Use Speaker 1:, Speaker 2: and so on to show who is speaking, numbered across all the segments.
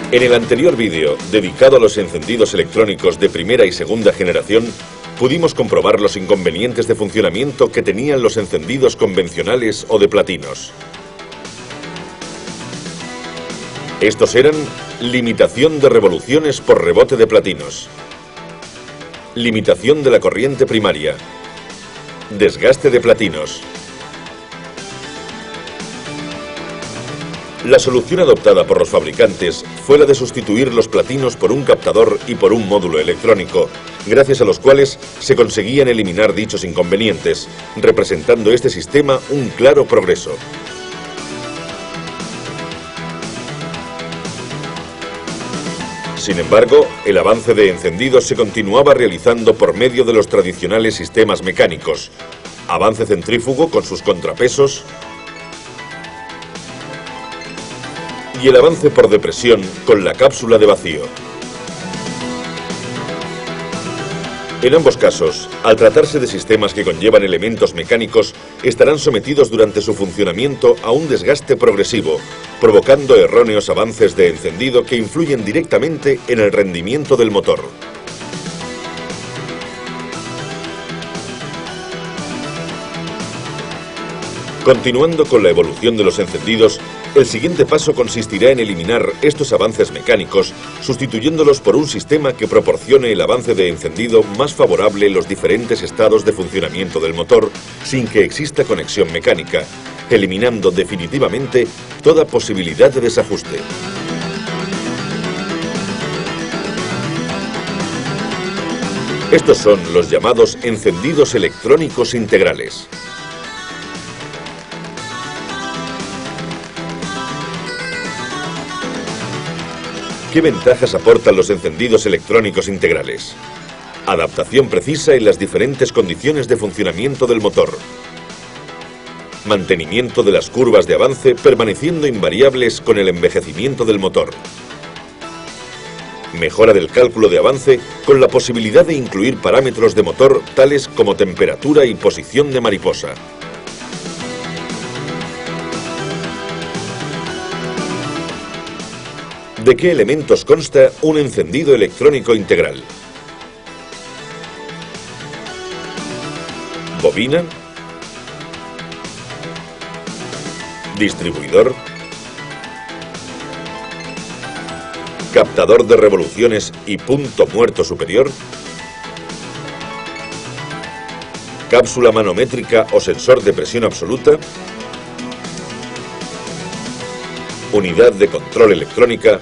Speaker 1: En el anterior vídeo, dedicado a los encendidos electrónicos de primera y segunda generación, pudimos comprobar los inconvenientes de funcionamiento que tenían los encendidos convencionales o de platinos. Estos eran limitación de revoluciones por rebote de platinos, limitación de la corriente primaria, desgaste de platinos. La solución adoptada por los fabricantes fue la de sustituir los platinos por un captador y por un módulo electrónico, gracias a los cuales se conseguían eliminar dichos inconvenientes, representando este sistema un claro progreso. Sin embargo, el avance de encendidos se continuaba realizando por medio de los tradicionales sistemas mecánicos, avance centrífugo con sus contrapesos y el avance por depresión con la cápsula de vacío. En ambos casos, al tratarse de sistemas que conllevan elementos mecánicos, estarán sometidos durante su funcionamiento a un desgaste progresivo, provocando erróneos avances de encendido que influyen directamente en el rendimiento del motor. Continuando con la evolución de los encendidos, el siguiente paso consistirá en eliminar estos avances mecánicos, sustituyéndolos por un sistema que proporcione el avance de encendido más favorable en los diferentes estados de funcionamiento del motor, sin que exista conexión mecánica, eliminando definitivamente toda posibilidad de desajuste. Estos son los llamados encendidos electrónicos integrales. ¿Qué ventajas aportan los encendidos electrónicos integrales? Adaptación precisa en las diferentes condiciones de funcionamiento del motor. Mantenimiento de las curvas de avance permaneciendo invariables con el envejecimiento del motor. Mejora del cálculo de avance con la posibilidad de incluir parámetros de motor tales como temperatura y posición de mariposa. ¿De qué elementos consta un encendido electrónico integral? Bobina, distribuidor, captador de revoluciones y punto muerto superior, cápsula manométrica o sensor de presión absoluta, unidad de control electrónica,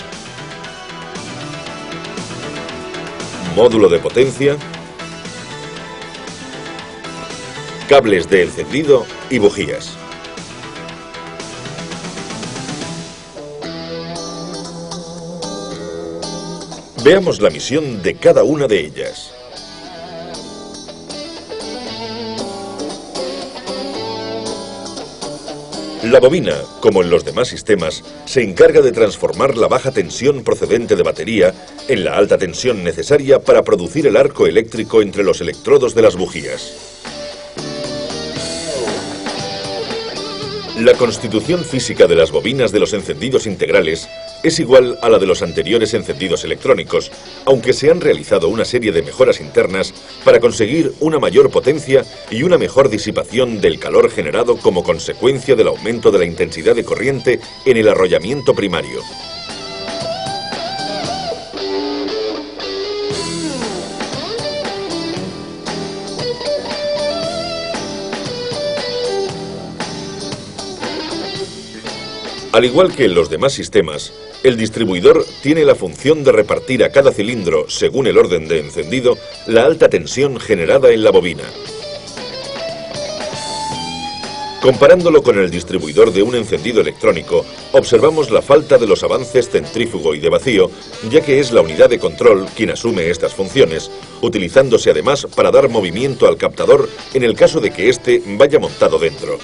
Speaker 1: módulo de potencia, cables de encendido y bujías. Veamos la misión de cada una de ellas. La bobina, como en los demás sistemas, se encarga de transformar la baja tensión procedente de batería en la alta tensión necesaria para producir el arco eléctrico entre los electrodos de las bujías. La constitución física de las bobinas de los encendidos integrales es igual a la de los anteriores encendidos electrónicos, aunque se han realizado una serie de mejoras internas para conseguir una mayor potencia y una mejor disipación del calor generado como consecuencia del aumento de la intensidad de corriente en el arrollamiento primario. Al igual que en los demás sistemas, el distribuidor tiene la función de repartir a cada cilindro, según el orden de encendido, la alta tensión generada en la bobina. Comparándolo con el distribuidor de un encendido electrónico, observamos la falta de los avances centrífugo y de vacío, ya que es la unidad de control quien asume estas funciones, utilizándose además para dar movimiento al captador en el caso de que éste vaya montado dentro.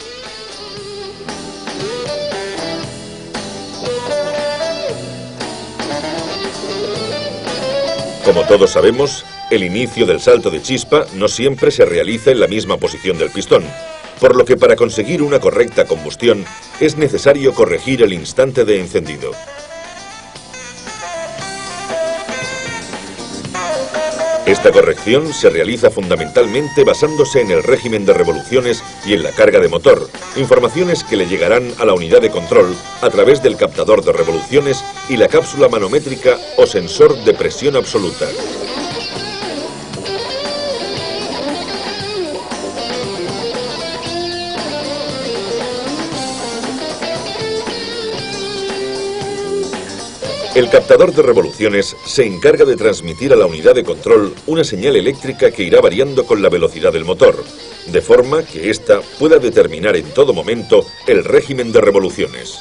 Speaker 1: Como todos sabemos, el inicio del salto de chispa no siempre se realiza en la misma posición del pistón, por lo que para conseguir una correcta combustión es necesario corregir el instante de encendido. Esta corrección se realiza fundamentalmente basándose en el régimen de revoluciones y en la carga de motor, informaciones que le llegarán a la unidad de control a través del captador de revoluciones y la cápsula manométrica o sensor de presión absoluta. El captador de revoluciones se encarga de transmitir a la unidad de control una señal eléctrica que irá variando con la velocidad del motor, de forma que ésta pueda determinar en todo momento el régimen de revoluciones.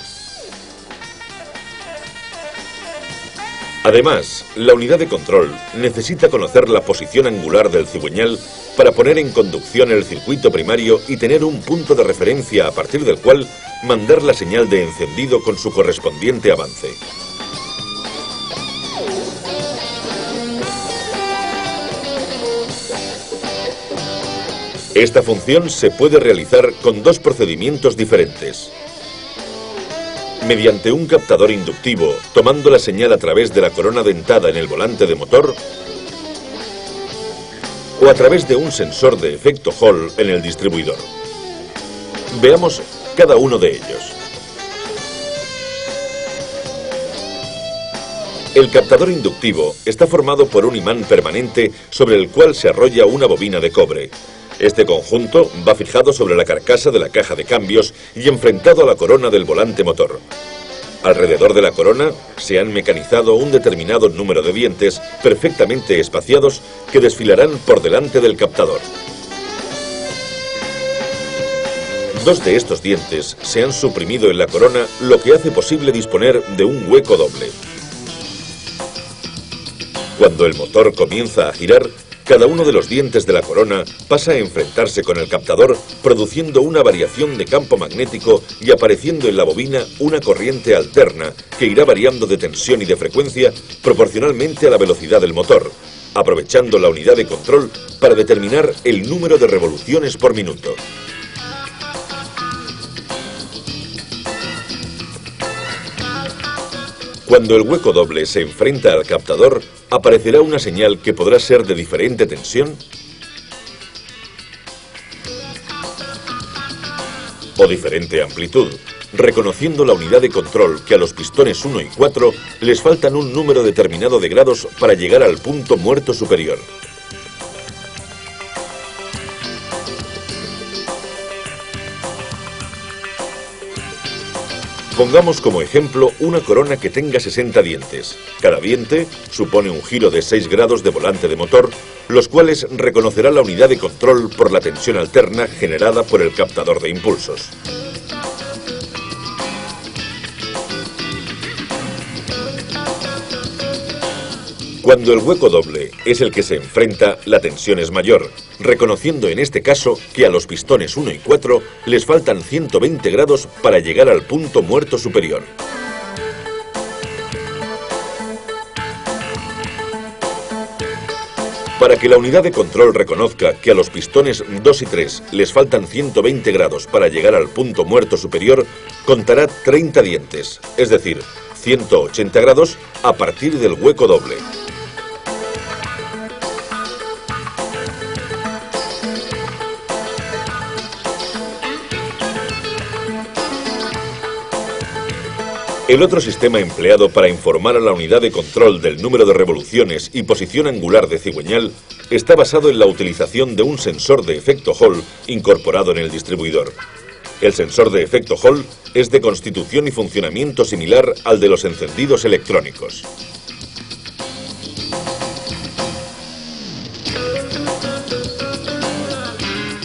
Speaker 1: Además, la unidad de control necesita conocer la posición angular del cigüeñal para poner en conducción el circuito primario y tener un punto de referencia a partir del cual mandar la señal de encendido con su correspondiente avance. Esta función se puede realizar con dos procedimientos diferentes. Mediante un captador inductivo, tomando la señal a través de la corona dentada en el volante de motor, o a través de un sensor de efecto Hall en el distribuidor. Veamos cada uno de ellos. El captador inductivo está formado por un imán permanente sobre el cual se arrolla una bobina de cobre. Este conjunto va fijado sobre la carcasa de la caja de cambios y enfrentado a la corona del volante motor. Alrededor de la corona se han mecanizado un determinado número de dientes perfectamente espaciados que desfilarán por delante del captador. Dos de estos dientes se han suprimido en la corona, lo que hace posible disponer de un hueco doble. Cuando el motor comienza a girar, cada uno de los dientes de la corona pasa a enfrentarse con el captador, produciendo una variación de campo magnético y apareciendo en la bobina una corriente alterna que irá variando de tensión y de frecuencia proporcionalmente a la velocidad del motor, aprovechando la unidad de control para determinar el número de revoluciones por minuto. Cuando el hueco doble se enfrenta al captador, aparecerá una señal que podrá ser de diferente tensión o diferente amplitud, reconociendo la unidad de control que a los pistones 1 y 4 les faltan un número determinado de grados para llegar al punto muerto superior. Pongamos como ejemplo una corona que tenga 60 dientes. Cada diente supone un giro de 6 grados de volante de motor, los cuales reconocerá la unidad de control por la tensión alterna generada por el captador de impulsos. Cuando el hueco doble es el que se enfrenta, la tensión es mayor, reconociendo en este caso que a los pistones 1 y 4 les faltan 120 grados para llegar al punto muerto superior. Para que la unidad de control reconozca que a los pistones 2 y 3 les faltan 120 grados para llegar al punto muerto superior, contará 30 dientes, es decir, 180 grados a partir del hueco doble. El otro sistema empleado para informar a la unidad de control del número de revoluciones y posición angular de cigüeñal está basado en la utilización de un sensor de efecto Hall incorporado en el distribuidor. El sensor de efecto Hall es de constitución y funcionamiento similar al de los encendidos electrónicos.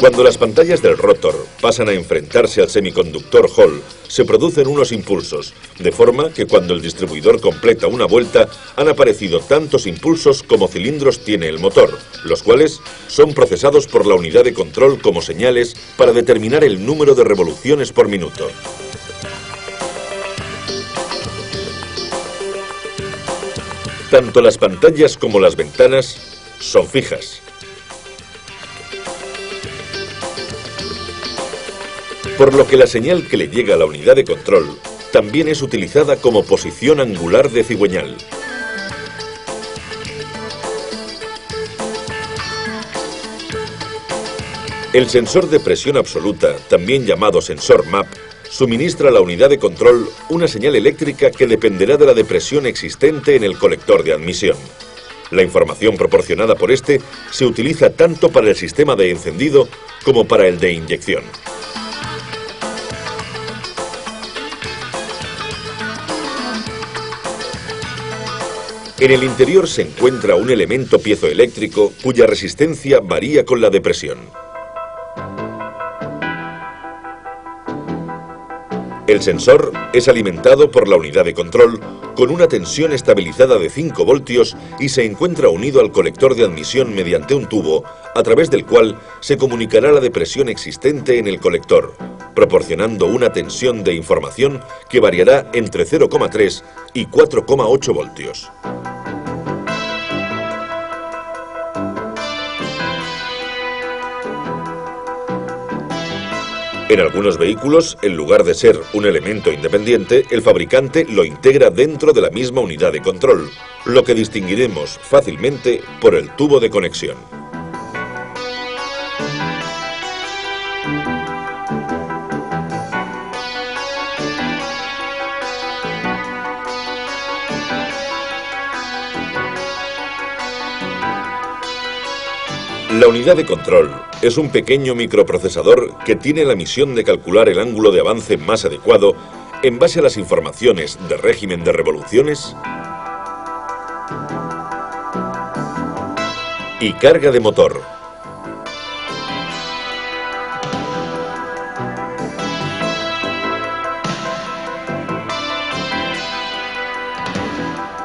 Speaker 1: Cuando las pantallas del rotor pasan a enfrentarse al semiconductor Hall, se producen unos impulsos, de forma que cuando el distribuidor completa una vuelta, han aparecido tantos impulsos como cilindros tiene el motor, los cuales son procesados por la unidad de control como señales para determinar el número de revoluciones por minuto. Tanto las pantallas como las ventanas son fijas. Por lo que la señal que le llega a la unidad de control también es utilizada como posición angular de cigüeñal. El sensor de presión absoluta, también llamado sensor MAP, suministra a la unidad de control una señal eléctrica que dependerá de la depresión existente en el colector de admisión. La información proporcionada por este se utiliza tanto para el sistema de encendido como para el de inyección. En el interior se encuentra un elemento piezoeléctrico cuya resistencia varía con la depresión. El sensor es alimentado por la unidad de control con una tensión estabilizada de 5 voltios y se encuentra unido al colector de admisión mediante un tubo, a través del cual se comunicará la depresión existente en el colector, proporcionando una tensión de información que variará entre 0,3 y 4,8 voltios. En algunos vehículos, en lugar de ser un elemento independiente, el fabricante lo integra dentro de la misma unidad de control, lo que distinguiremos fácilmente por el tubo de conexión. La unidad de control es un pequeño microprocesador que tiene la misión de calcular el ángulo de avance más adecuado en base a las informaciones de régimen de revoluciones y carga de motor.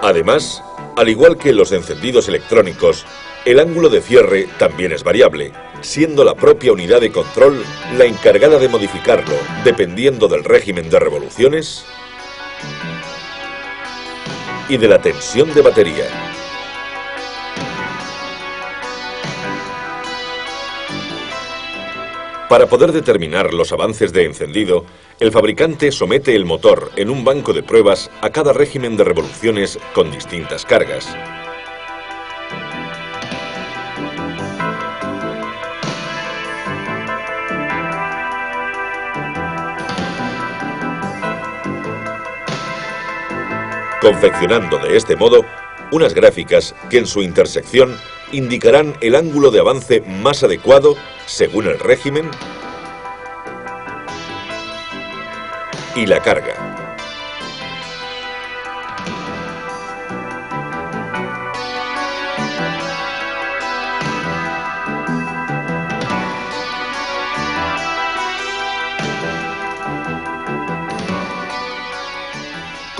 Speaker 1: Además, al igual que en los encendidos electrónicos, el ángulo de cierre también es variable, siendo la propia unidad de control la encargada de modificarlo, dependiendo del régimen de revoluciones y de la tensión de batería. Para poder determinar los avances de encendido, el fabricante somete el motor en un banco de pruebas a cada régimen de revoluciones con distintas cargas. Confeccionando de este modo unas gráficas que en su intersección indicarán el ángulo de avance más adecuado según el régimen y la carga.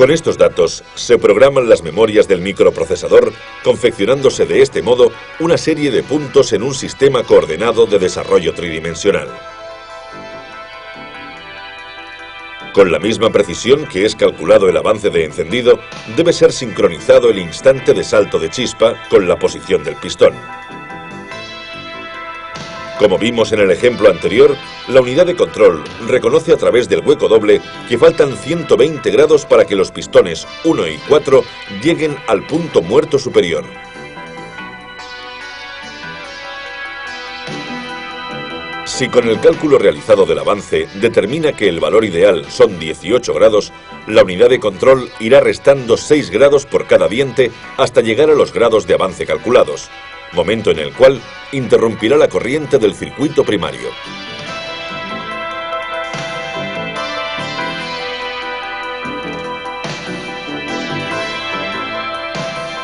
Speaker 1: Con estos datos se programan las memorias del microprocesador, confeccionándose de este modo una serie de puntos en un sistema coordenado de desarrollo tridimensional. Con la misma precisión que es calculado el avance de encendido, debe ser sincronizado el instante de salto de chispa con la posición del pistón. Como vimos en el ejemplo anterior, la unidad de control reconoce a través del hueco doble que faltan 120 grados para que los pistones 1 y 4 lleguen al punto muerto superior. Si con el cálculo realizado del avance determina que el valor ideal son 18 grados, la unidad de control irá restando 6 grados por cada diente hasta llegar a los grados de avance calculados, momento en el cual interrumpirá la corriente del circuito primario.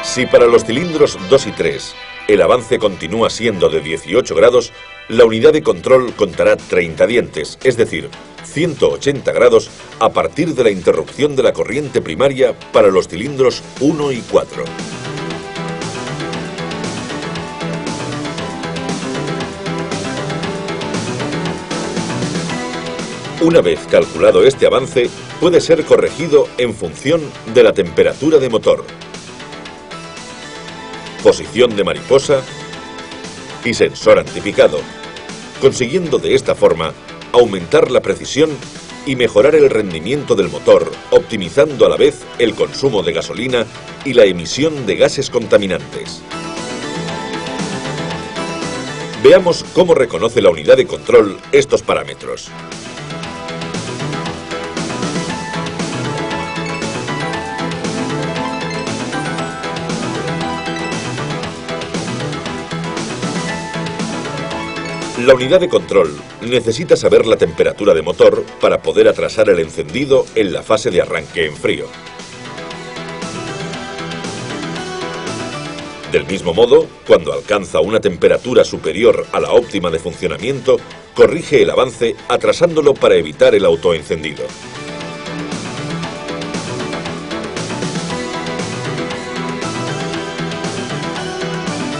Speaker 1: Si para los cilindros 2 y 3 el avance continúa siendo de 18 grados, la unidad de control contará 30 dientes, es decir, 180 grados a partir de la interrupción de la corriente primaria para los cilindros 1 y 4. Una vez calculado este avance, puede ser corregido en función de la temperatura de motor, posición de mariposa y sensor antipicado, consiguiendo de esta forma aumentar la precisión y mejorar el rendimiento del motor, optimizando a la vez el consumo de gasolina y la emisión de gases contaminantes. Veamos cómo reconoce la unidad de control estos parámetros. La unidad de control necesita saber la temperatura de motor para poder atrasar el encendido en la fase de arranque en frío. Del mismo modo, cuando alcanza una temperatura superior a la óptima de funcionamiento, corrige el avance atrasándolo para evitar el autoencendido.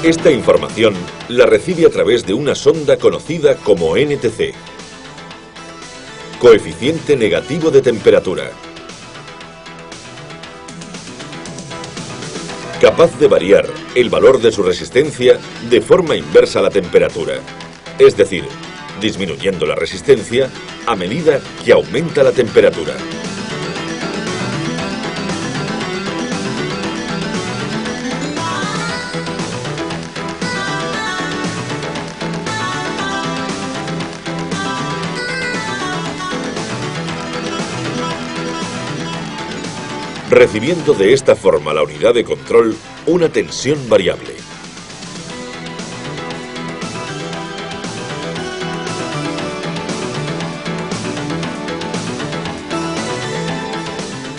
Speaker 1: Esta información la recibe a través de una sonda conocida como NTC, coeficiente negativo de temperatura, capaz de variar el valor de su resistencia de forma inversa a la temperatura, es decir, disminuyendo la resistencia a medida que aumenta la temperatura. Recibiendo de esta forma la unidad de control una tensión variable.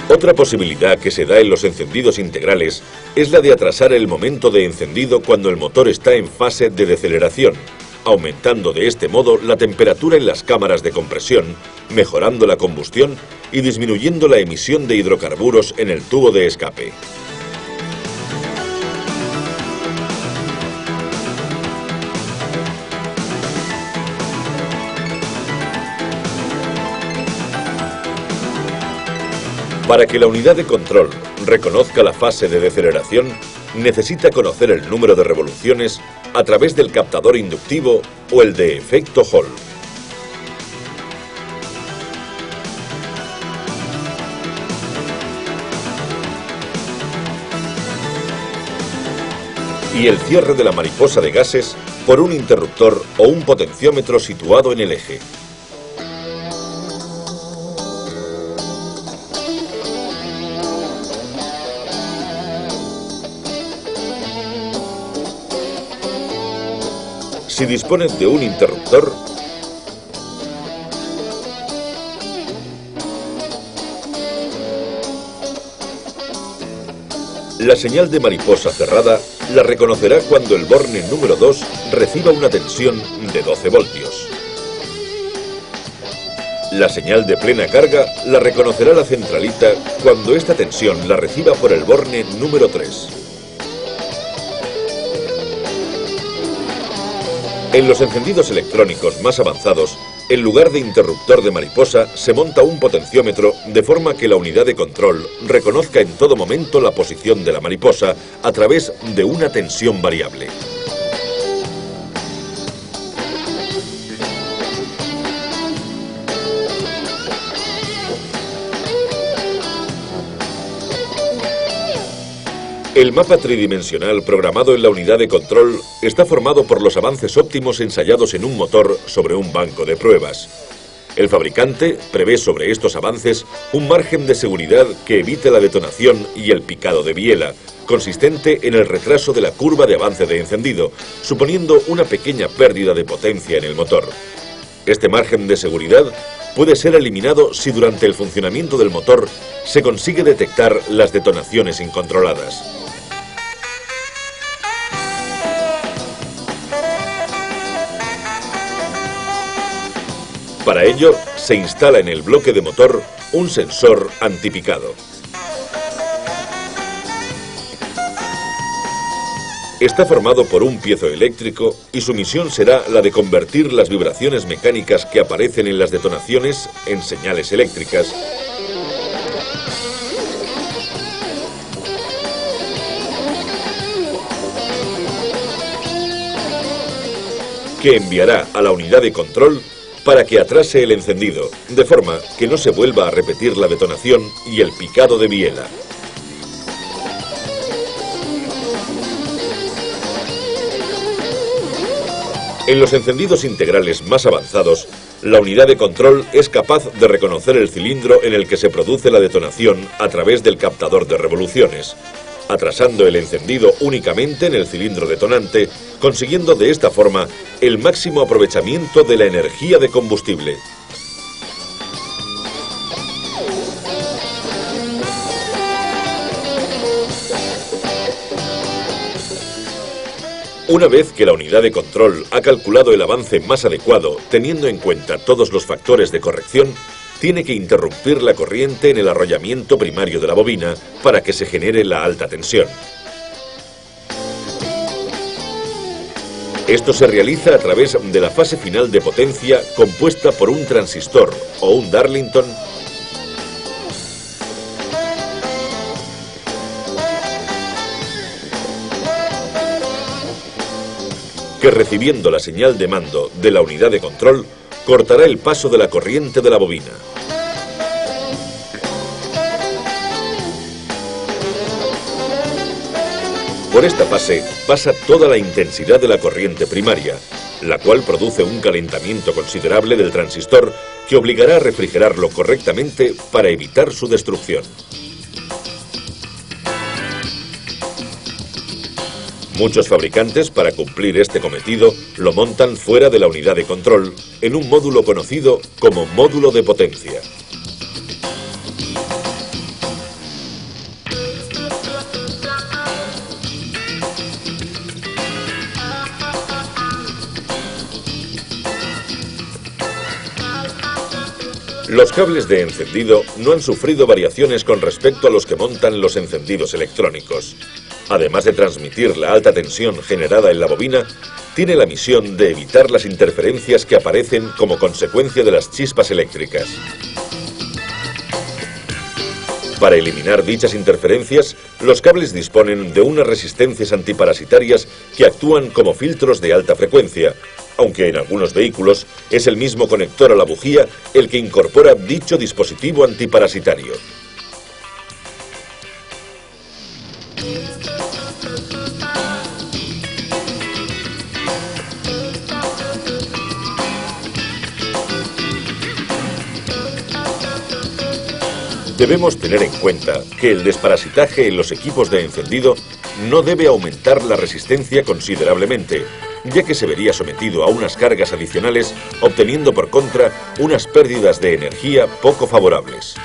Speaker 1: Otra posibilidad que se da en los encendidos integrales es la de atrasar el momento de encendido cuando el motor está en fase de deceleración, aumentando de este modo la temperatura en las cámaras de compresión, mejorando la combustión y disminuyendo la emisión de hidrocarburos en el tubo de escape. Para que la unidad de control reconozca la fase de deceleración, necesita conocer el número de revoluciones a través del captador inductivo o el de efecto Hall. Y el cierre de la mariposa de gases por un interruptor o un potenciómetro situado en el eje. Si dispones de un interruptor, la señal de mariposa cerrada la reconocerá cuando el borne número 2 reciba una tensión de 12 voltios. La señal de plena carga la reconocerá la centralita cuando esta tensión la reciba por el borne número 3. En los encendidos electrónicos más avanzados, en lugar de interruptor de mariposa, se monta un potenciómetro de forma que la unidad de control reconozca en todo momento la posición de la mariposa a través de una tensión variable. El mapa tridimensional programado en la unidad de control está formado por los avances óptimos ensayados en un motor sobre un banco de pruebas. El fabricante prevé sobre estos avances un margen de seguridad que evite la detonación y el picado de biela, consistente en el retraso de la curva de avance de encendido, suponiendo una pequeña pérdida de potencia en el motor. Este margen de seguridad puede ser eliminado si durante el funcionamiento del motor se consigue detectar las detonaciones incontroladas. Para ello, se instala en el bloque de motor un sensor antipicado. Está formado por un piezoeléctrico y su misión será la de convertir las vibraciones mecánicas que aparecen en las detonaciones en señales eléctricas que enviará a la unidad de control para que atrase el encendido, de forma que no se vuelva a repetir la detonación y el picado de biela. En los encendidos integrales más avanzados, la unidad de control es capaz de reconocer el cilindro en el que se produce la detonación a través del captador de revoluciones, atrasando el encendido únicamente en el cilindro detonante, consiguiendo de esta forma el máximo aprovechamiento de la energía de combustible. Una vez que la unidad de control ha calculado el avance más adecuado, teniendo en cuenta todos los factores de corrección, tiene que interrumpir la corriente en el arrollamiento primario de la bobina para que se genere la alta tensión. Esto se realiza a través de la fase final de potencia compuesta por un transistor o un Darlington que, recibiendo la señal de mando de la unidad de control, cortará el paso de la corriente de la bobina. Por esta fase pasa toda la intensidad de la corriente primaria, la cual produce un calentamiento considerable del transistor que obligará a refrigerarlo correctamente para evitar su destrucción. Muchos fabricantes, para cumplir este cometido, lo montan fuera de la unidad de control, en un módulo conocido como módulo de potencia. Los cables de encendido no han sufrido variaciones con respecto a los que montan los encendidos electrónicos. Además de transmitir la alta tensión generada en la bobina, tiene la misión de evitar las interferencias que aparecen como consecuencia de las chispas eléctricas. Para eliminar dichas interferencias, los cables disponen de unas resistencias antiparasitarias que actúan como filtros de alta frecuencia, aunque en algunos vehículos es el mismo conector a la bujía el que incorpora dicho dispositivo antiparasitario. Debemos tener en cuenta que el desparasitaje en los equipos de encendido no debe aumentar la resistencia considerablemente, ya que se vería sometido a unas cargas adicionales, obteniendo por contra unas pérdidas de energía poco favorables.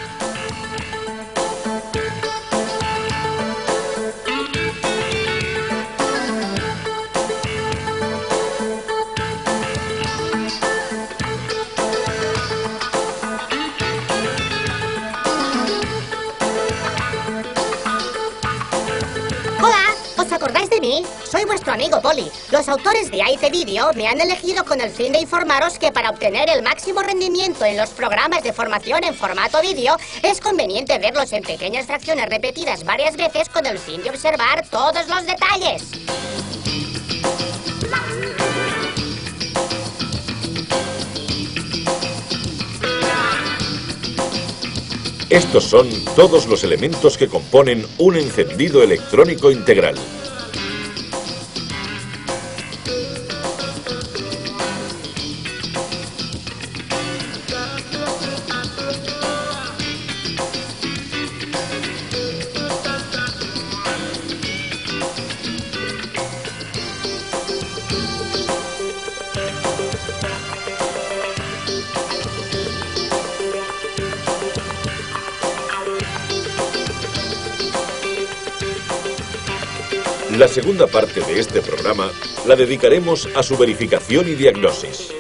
Speaker 2: Soy vuestro amigo Polly. Los autores de IT Video me han elegido con el fin de informaros que para obtener el máximo rendimiento en los programas de formación en formato vídeo es conveniente verlos en pequeñas fracciones repetidas varias veces con el fin de observar todos los detalles.
Speaker 1: Estos son todos los elementos que componen un encendido electrónico integral. La segunda parte de este programa la dedicaremos a su verificación y diagnosis.